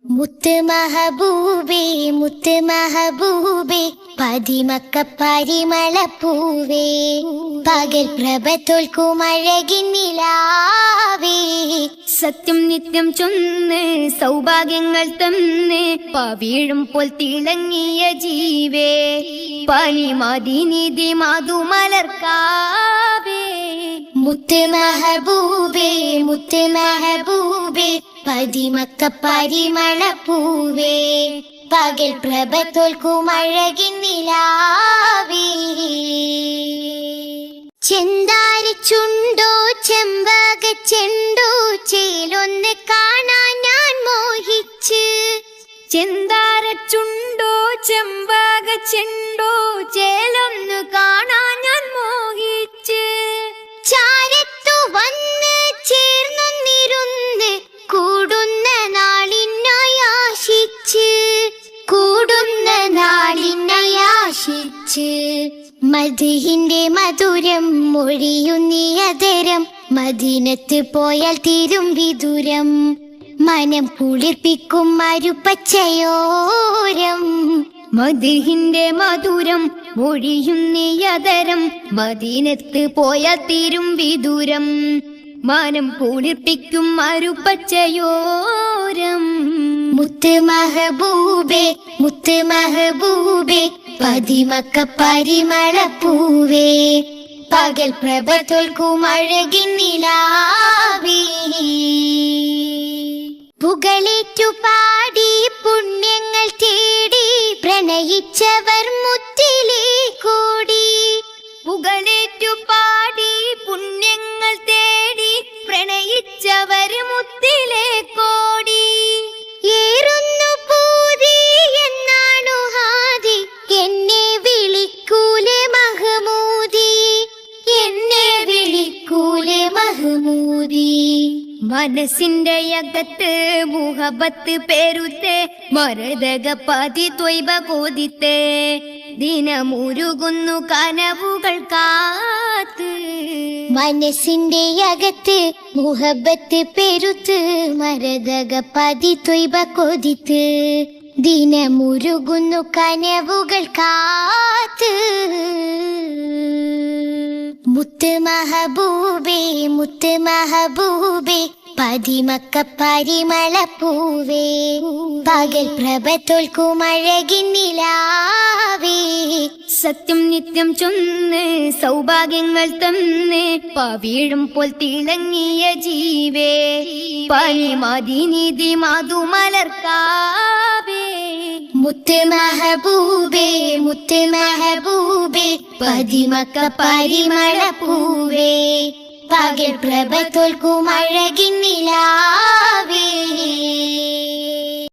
മുത്ത് മഹബൂബേ മുത്ത് മഹബൂബേ പതിമക്ക പരിമളപ്പൂവേ പകൽ പ്രഭ തോൽക്കും അഴകിൻ നിലാവേ സത്യം നിത്യം ചൊന്ന് സൗഭാഗ്യങ്ങൾ തന്ന് പവീഴും പോൽ തിളങ്ങിയ ജീവേ പനിമതി നിധി മധുമലർക്കാവേ മുത്ത് മഹബൂബേ മുത്ത് മഹബൂബേ പതിമക്ക പരിമളപ്പൂവേ പകൽ പ്രഭ തോൽക്കും അഴകിൻ നിലാവേ ചെന്താരച്ചുണ്ടോ ചെമ്പക ചെണ്ടോ ചേലൊന്ന് കാണാൻ ഞാൻ മോഹിച്ച് ചെന്താരച്ചുണ്ടോ ചെമ്പക ചെണ്ടോ ചേലൊന്നു കാണാൻ ഞാൻ മോഹിച്ച് ചാരത്തു വന്ന് ചേർന്നൊന്നിരുന്ന് കൂടുന്ന നാളിനായി ആശിച്ച് കൂടുന്ന നാളിനായി ആശിച്ച് മധുഹിന്റെ മധുരം മൊഴിയുന്നിയതരം മദീനത്ത് പോയാൽ തീരും വിദൂരം മനം കുളിർപ്പിക്കും മരുപ്പച്ചയോരം മധുഹിന്റെ മധുരം മൊഴിയുന്നിയതരം മദീനത്ത് പോയാൽ തീരും വിദൂരം മാനം കുളിർപ്പിക്കും മരുപ്പച്ചയോരം മുത്ത് മഹബൂബേ മുത്ത് മഹബൂബേ പതിമക്ക പരിമളപ്പൂവേ പകൽ പ്രഭ തോൽക്കും അഴകിൻ നിലാവേ പുകളേറ്റു പാടി പുണ്യങ്ങൾ തേടി പ്രണയിച്ചവർ മുത്തിലേ കൂടി പുകളേറ്റു പാടി പുണ്യങ്ങൾ തേടി പ്രണയിച്ചവർ മുത്തിലെ കോടി ഏറുന്നു പൂതി എന്നാണു ഹാദി എന്നെ വിളിക്കൂലെ മഹമൂദി എന്നെ വിളിക്കൂലെ മഹമൂദി മനസ്സിന്റെ അകത്ത് മുഹബത്ത് പേരുത്തെ മരതക പതി ത്വയ്ബ കോതിത്തെ ദിനമുരുകുന്നു കനവുകൾ കാത്ത് മനസ്സിന്റെ അകത്ത് മുഹബത്ത് പെരുത്ത് മരതക പതി ത്വയ്ബ കൊതിത്ത് ദിനമുരുകുന്നു കനവുകൾ കാത്ത് മുത്ത് മഹബൂബേ മുത്ത് മഹബൂബേ പതിമക്ക പരിമളപ്പൂവേ പകൽ പ്രഭ തോൽക്കും അഴകിൻ നിലാവേ സത്യം നിത്യം ചൊന്ന് സൗഭാഗ്യങ്ങൾ തന്ന് പവീഴും പോൽ തിളങ്ങിയ ജീവേ പനിമതി നിധി മധുമലർക്കാവേ മുത്ത് മഹബൂബേ മുത്ത് മഹബൂബേ പതിമക്ക പരിമളപ്പൂവേ പകൽ പ്രഭ തോൽക്കും അഴകിൻ നിലാവേ